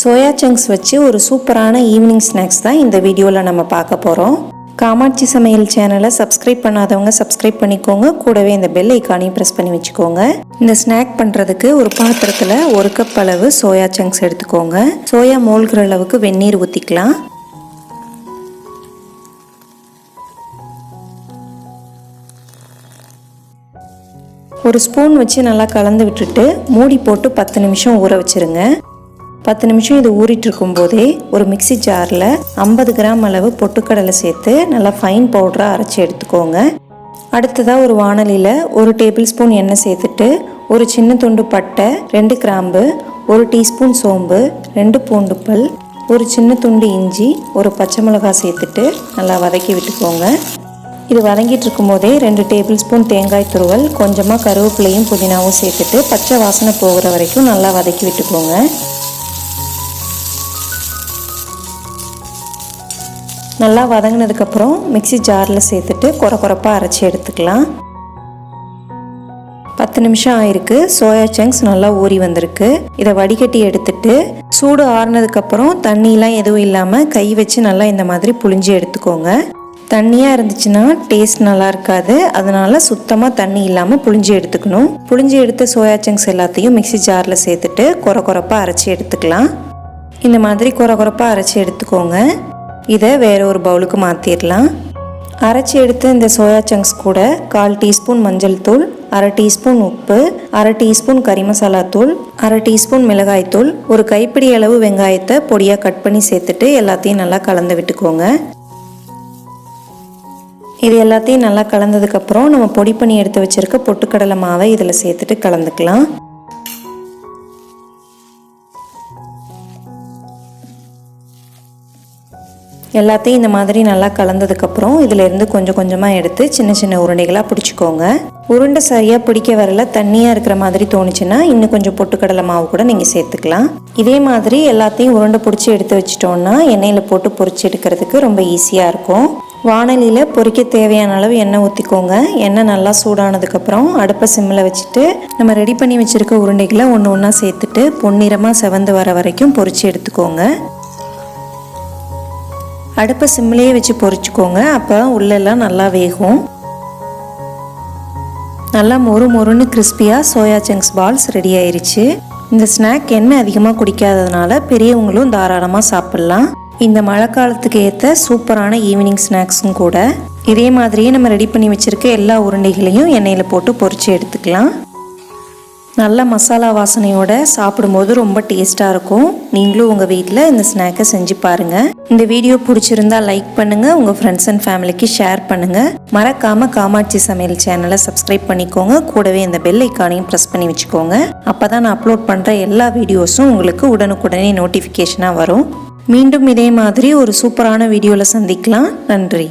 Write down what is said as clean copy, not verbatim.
Soya chunks வச்சு ஒரு சூப்பரான ஈவினிங் ஸ்நாக்ஸ் தான் இந்த வீடியோவில் நம்ம பார்க்க போகிறோம். காமாட்சி சமையல் சேனலை சப்ஸ்கிரைப் பண்ணாதவங்க சப்ஸ்கிரைப் பண்ணிக்கோங்க. கூடவே இந்த பெல் ஐக்கானையும் ப்ரெஸ் பண்ணி வச்சுக்கோங்க. இந்த ஸ்நாக் பண்ணுறதுக்கு ஒரு பாத்திரத்தில் 1 கப் அளவு சோயா சங்க்ஸ் எடுத்துக்கோங்க. சோயா மூழ்கிற அளவுக்கு வெந்நீர் ஊற்றிக்கலாம். ஒரு ஸ்பூன் வச்சு நல்லா கலந்து விட்டுட்டு மூடி போட்டு 10 நிமிஷம் ஊற வச்சுருங்க. 10 நிமிஷம் இது ஊறிட்டு இருக்கும்போதே ஒரு மிக்சி ஜாரில் 50 கிராம் அளவு பொட்டுக்கடலை சேர்த்து நல்லா ஃபைன் பவுடராக அரைச்சி எடுத்துக்கோங்க. அடுத்ததாக ஒரு வாணலியில் 1 டேபிள் ஸ்பூன் எண்ணெய் சேர்த்துட்டு ஒரு சின்ன துண்டு பட்டை, 2 கிராம்பு, 1 டீஸ்பூன் சோம்பு, 2 பூண்டு பல், ஒரு சின்ன துண்டு இஞ்சி, ஒரு பச்சை மிளகாய் சேர்த்துட்டு நல்லா வதக்கி விட்டுக்கோங்க. இது வதங்கிட்டு இருக்கும்போதே 2 டேபிள் ஸ்பூன் தேங்காய் துருவல், கொஞ்சமாக கருவேப்பிலையும் புதினாவும் சேர்த்துட்டு பச்சை வாசனை போகிற வரைக்கும் நல்லா வதக்கி விட்டுக்கோங்க. நல்லா வதங்கினதுக்கப்புறம் மிக்சி ஜாரில் சேர்த்துட்டு கொரப்பாக அரைச்சி எடுத்துக்கலாம். 10 நிமிஷம் ஆயிருக்கு. சோயா சங்க்ஸ் நல்லா ஊறி வந்திருக்கு. இதை வடிகட்டி எடுத்துட்டு சூடு ஆறுனதுக்கப்புறம் தண்ணியெலாம் எதுவும் இல்லாமல் கை வச்சு நல்லா இந்த மாதிரி புழிஞ்சு எடுத்துக்கோங்க. தண்ணியாக இருந்துச்சுன்னா டேஸ்ட் நல்லா இருக்காது. அதனால சுத்தமாக தண்ணி இல்லாமல் புழிஞ்சு எடுத்துக்கணும். புழிஞ்சு எடுத்த சோயா சங்க்ஸ் எல்லாத்தையும் மிக்சி ஜாரில் சேர்த்துட்டு கொரப்பாக அரைச்சி எடுத்துக்கலாம். இந்த மாதிரி கொரப்பாக அரைச்சி எடுத்துக்கோங்க. இதை வேற ஒரு பவுலுக்கு மாற்றிடலாம். அரைச்சி எடுத்து இந்த சோயா சங்க்ஸ் கூட 1/4 டீஸ்பூன் மஞ்சள் தூள், 1/2 டீஸ்பூன் உப்பு, 1/2 டீஸ்பூன் கறி மசாலா தூள், 1/2 டீஸ்பூன் மிளகாய் தூள், ஒரு கைப்பிடி அளவு வெங்காயத்தை பொடியாக கட் பண்ணி சேர்த்துட்டு எல்லாத்தையும் நல்லா கலந்து விட்டுக்கோங்க. இது எல்லாத்தையும் நல்லா கலந்ததுக்கப்புறம் நம்ம பொடி பண்ணி எடுத்து வச்சுருக்க பொட்டுக்கடலை மாவை இதில் சேர்த்துட்டு கலந்துக்கலாம். எல்லாத்தையும் இந்த மாதிரி நல்லா கலந்ததுக்கப்புறம் இதிலேருந்து கொஞ்சம் கொஞ்சமாக எடுத்து சின்ன சின்ன உருண்டைகளாக பிடிச்சிக்கோங்க. உருண்டை சரியாக பிடிக்க வரல, தண்ணியாக இருக்கிற மாதிரி தோணுச்சுன்னா இன்னும் கொஞ்சம் பொட்டுக்கடலை மாவு கூட நீங்கள் சேர்த்துக்கலாம். இதே மாதிரி எல்லாத்தையும் உருண்டை பிடிச்சி எடுத்து வச்சிட்டோன்னா எண்ணெயில் போட்டு பொரிச்சு எடுக்கிறதுக்கு ரொம்ப ஈஸியாக இருக்கும். வாணலியில் பொரிக்க தேவையான அளவு எண்ணெய் ஊற்றிக்கோங்க. எண்ணெய் நல்லா சூடானதுக்கப்புறம் அடுப்பை சிம்மில் வச்சுட்டு நம்ம ரெடி பண்ணி வச்சுருக்க உருண்டைகளை ஒன்று ஒன்றா சேர்த்துட்டு பொன்னிறமாக செவந்து வர வரைக்கும் பொரிச்சு எடுத்துக்கோங்க. அடுப்பை சிம்மிலேயே வச்சு பொரிச்சுக்கோங்க. அப்போ உள்ளெல்லாம் நல்லா வேகும். நல்லா மொறுன்னு கிறிஸ்பியாக சோயா சங்க்ஸ் பால்ஸ் ரெடி ஆயிடுச்சு. இந்த ஸ்நாக் எண்ணெய் அதிகமாக குடிக்காததுனால பெரியவங்களும் தாராளமாக சாப்பிட்லாம். இந்த மழை காலத்துக்கு ஏற்ற சூப்பரான ஈவினிங் ஸ்நாக்ஸும் கூட. இதே மாதிரியே நம்ம ரெடி பண்ணி வச்சுருக்க எல்லா உருண்டைகளையும் எண்ணெயில் போட்டு பொரிச்சு எடுத்துக்கலாம். நல்ல மசாலா வாசனையோட சாப்பிடும்போது ரொம்ப டேஸ்ட்டாக இருக்கும். நீங்களும் உங்கள் வீட்டில் இந்த ஸ்நாக்கை செஞ்சு பாருங்கள். இந்த வீடியோ பிடிச்சிருந்தா லைக் பண்ணுங்கள், உங்கள் ஃப்ரெண்ட்ஸ் அண்ட் ஃபேமிலிக்கு ஷேர் பண்ணுங்கள். மறக்காமல் காமாட்சி சமையல் சேனலை சப்ஸ்கிரைப் பண்ணிக்கோங்க. கூடவே இந்த பெல் ஐக்கானையும் ப்ரெஸ் பண்ணி வச்சுக்கோங்க. அப்போ தான் நான் அப்லோட் பண்ணுற எல்லா வீடியோஸும் உங்களுக்கு உடனுக்குடனே நோட்டிஃபிகேஷனாக வரும். மீண்டும் இதே மாதிரி ஒரு சூப்பரான வீடியோவில் சந்திக்கலாம். நன்றி.